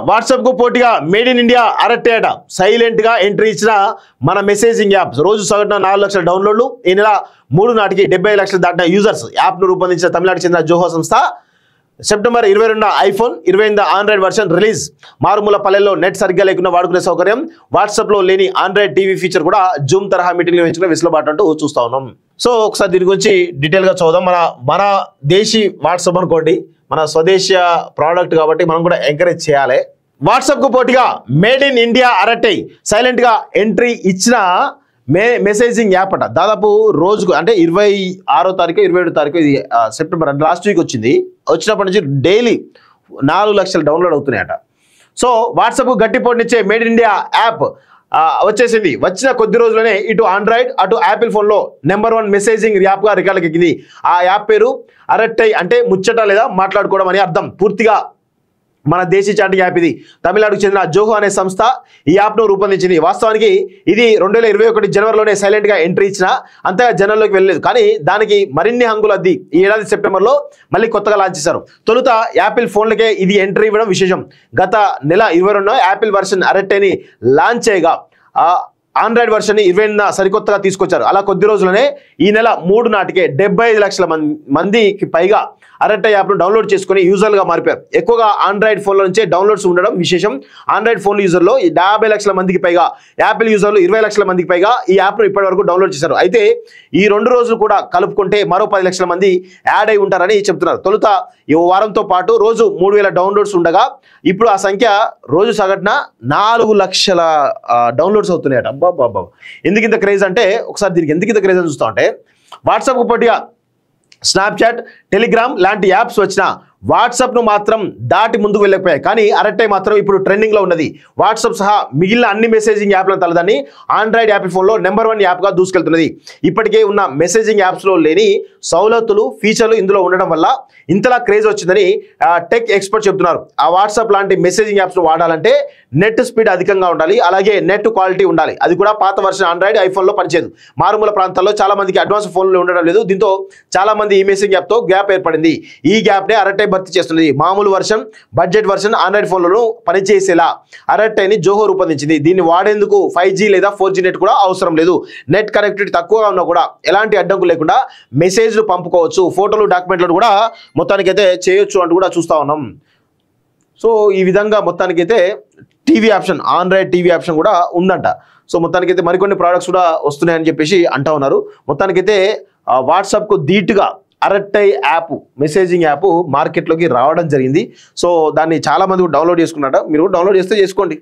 WhatsApp కు పోటీగా made in India అరట్టే అట సైలెంట్ గా ఎంట్రీ ఇచ్చిన మన మెసేజింగ్ యాప్స్ రోజు సగటున 4 లక్షల డౌన్లోడ్లు ఈ నెల 3 నాటికి 75 లక్షలు దాటిన యూజర్స్ యాప్ ను రూపొందించిన తమిళనాడు చెందిన జోహో సంస్థ September 22 iPhone 28 Android version release మారుమూల పల్లెల్లో నెట్ సరిగ్గా లేకుండా వాడుకునే సౌకర్యం వాట్సాప్ లో లేని ఆండ్రాయిడ్ టీవీ ఫీచర్ కూడా జూమ్ తరహా మీటింగ్ నిర్వహించిన వెసులుబాటు అంటూ చూస్తా ఉన్నాం. సో ఒకసారి దీని గురించి డీటెయిల్ గా చూద్దాం. మన దేశీ వాట్సాప్ అనుకోండి, మన స్వదేశీయ ప్రోడక్ట్ కాబట్టి మనం కూడా ఎంకరేజ్ చేయాలి. వాట్సాప్ కు పోటీగా made in India Arattai silent గా ఎంట్రీ ఇచ్చిన మెసేజింగ్ యాప్ అట. దాదాపు రోజుకు అంటే 26వ తారీఖు 27వ తారీఖు ఇది సెప్టెంబర్ అంటే లాస్ట్ వీక్ వచ్చినప్పటి నుంచి డైలీ 4 లక్షలు డౌన్లోడ్ అవుతున్నాయట. సో వాట్సాప్ గట్టి పోటీనిచ్చే మేడ్ ఇన్ ఇండియా యాప్ వచ్చేసింది. వచ్చిన కొద్ది రోజుల్లోనే ఇటు ఆండ్రాయిడ్ అటు యాపిల్ ఫోన్లో నెంబర్ 1 మెసేజింగ్ యాప్గా రికార్డుకి ఎక్కింది. ఆ యాప్ పేరు అరట్టై అంటే ముచ్చట లేదా మాట్లాడుకోవడం అని అర్థం. పూర్తిగా మన దేశీ చాటింగ్ యాప్ ఇది. తమిళనాడుకు చెందిన జోహో అనే సంస్థ ఈ యాప్ను రూపొందించింది. వాస్తవానికి ఇది 2021 జనవరిలోనే సైలెంట్గా ఎంట్రీ ఇచ్చిన అంతగా జనంలోకి వెళ్ళలేదు. కానీ దానికి మరిన్ని హంగులు అద్ది ఈ ఏడాది సెప్టెంబర్లో మళ్ళీ కొత్తగా లాంచ్ చేశారు. తొలుత యాపిల్ ఫోన్లకే ఇది ఎంట్రీ ఇవ్వడం విశేషం. గత నెల 22న యాపిల్ వర్షన్ అరట్టైని లాంచ్ చేయగా ఆండ్రాయిడ్ వర్షన్ 28న సరికొత్తగా తీసుకొచ్చారు. అలా కొద్ది రోజులనే ఈ నెల 3 నాటికే 75 లక్షల మందికి పైగా అరట్టై యాప్ను డౌన్లోడ్ చేసుకుని యూజర్లుగా మారిపోయారు. ఎక్కువగా ఆండ్రాయిడ్ ఫోన్ల నుంచే డౌన్లోడ్స్ ఉండడం విశేషం. ఆండ్రాయిడ్ ఫోన్ యూజర్లో 50 లక్షల మందికి పైగా, యాపిల్ యూజర్లు 20 లక్షల మందికి పైగా ఈ యాప్ను ఇప్పటి వరకు డౌన్లోడ్ చేశారు. అయితే ఈ 2 రోజులు కూడా కలుపుకుంటే మరో 10 లక్షల మంది యాడ్ అయి ఉంటారని చెప్తున్నారు. తొలుత ఈ వారంతో పాటు రోజు 3000 డౌన్లోడ్స్ ఉండగా ఇప్పుడు ఆ సంఖ్య రోజు సగటున 4 లక్షల డౌన్లోడ్స్ అవుతున్నాయట. అబ్బాబ్బా, ఎందుకు ఇంత క్రేజ్ అంటే ఒకసారి దీనికి ఎందుకు ఇంత క్రేజ్ అని చూస్తా ఉంటే వాట్సాప్కు పోటీగా స్నాప్చాట్, టెలిగ్రామ్ లాంటి యాప్స్ వచ్చినా వాట్సాప్ను మాత్రం దాటి ముందుకు వెళ్ళకపోయాయి. కానీ అరట్టై మాత్రం ఇప్పుడు ట్రెండింగ్లో ఉన్నది. వాట్సాప్ సహా మిగిలిన అన్ని మెసేజింగ్ యాప్లను తలదాన్ని ఆండ్రాయిడ్ యాపిల్ ఫోన్లో నెంబర్ 1 యాప్గా దూసుకెళ్తున్నది. ఇప్పటికే ఉన్న మెసేజింగ్ యాప్స్లో లేని సౌలతులు, ఫీచర్లు ఇందులో ఉండడం వల్ల ఇంతలా క్రేజ్ వచ్చిందని టెక్ ఎక్స్పర్ట్ చెప్తున్నారు. ఆ వాట్సాప్ లాంటి మెసేజింగ్ యాప్స్ను వాడాలంటే నెట్ స్పీడ్ అధికంగా ఉండాలి, అలాగే నెట్ క్వాలిటీ ఉండాలి. అది కూడా పాత వర్షన్ ఆండ్రాయిడ్, ఐఫోన్లో పనిచేయదు. మారుమూల ప్రాంతాల్లో చాలా మందికి అడ్వాన్స్ ఫోన్లు ఉండడం లేదు. దీంతో చాలా మంది ఈ మెసేజింగ్ యాప్తో గ్యాప్ ఏర్పడింది. ఈ గ్యాప్నే అరట్టై భర్తీ చేస్తున్నది. మామూలు వర్షన్, బడ్జెట్ వర్షన్ ఆండ్రాయిడ్ ఫోన్లను పనిచేసేలా అరట్టైని జోహో రూపొందించింది. దీన్ని వాడేందుకు 5G లేదా 4G నెట్ కూడా అవసరం లేదు. నెట్ కనెక్టివిటీ తక్కువగా ఉన్నా కూడా ఎలాంటి అడ్డంకు లేకుండా మెసేజ్లు పంపుకోవచ్చు, ఫోటోలు, డాక్యుమెంట్లు కూడా మొత్తానికైతే చేయొచ్చు అంటూ కూడా చూస్తా ఉన్నాం. సో ఈ విధంగా మొత్తానికైతే TV option, Android TV option కూడా ఉందంట. సో మొత్తానికైతే మరికొన్ని ప్రోడక్ట్స్ కూడా వస్తున్నాయని చెప్పేసి అంటా ఉన్నారు. మొత్తానికైతే వాట్సాప్కు ధీటుగా అరట్టై యాప్, మెసేజింగ్ యాప్ మార్కెట్లోకి రావడం జరిగింది. సో దాన్ని చాలా మంది డౌన్లోడ్ చేసుకున్నారట. మీరు డౌన్లోడ్ చేస్తే చేసుకోండి.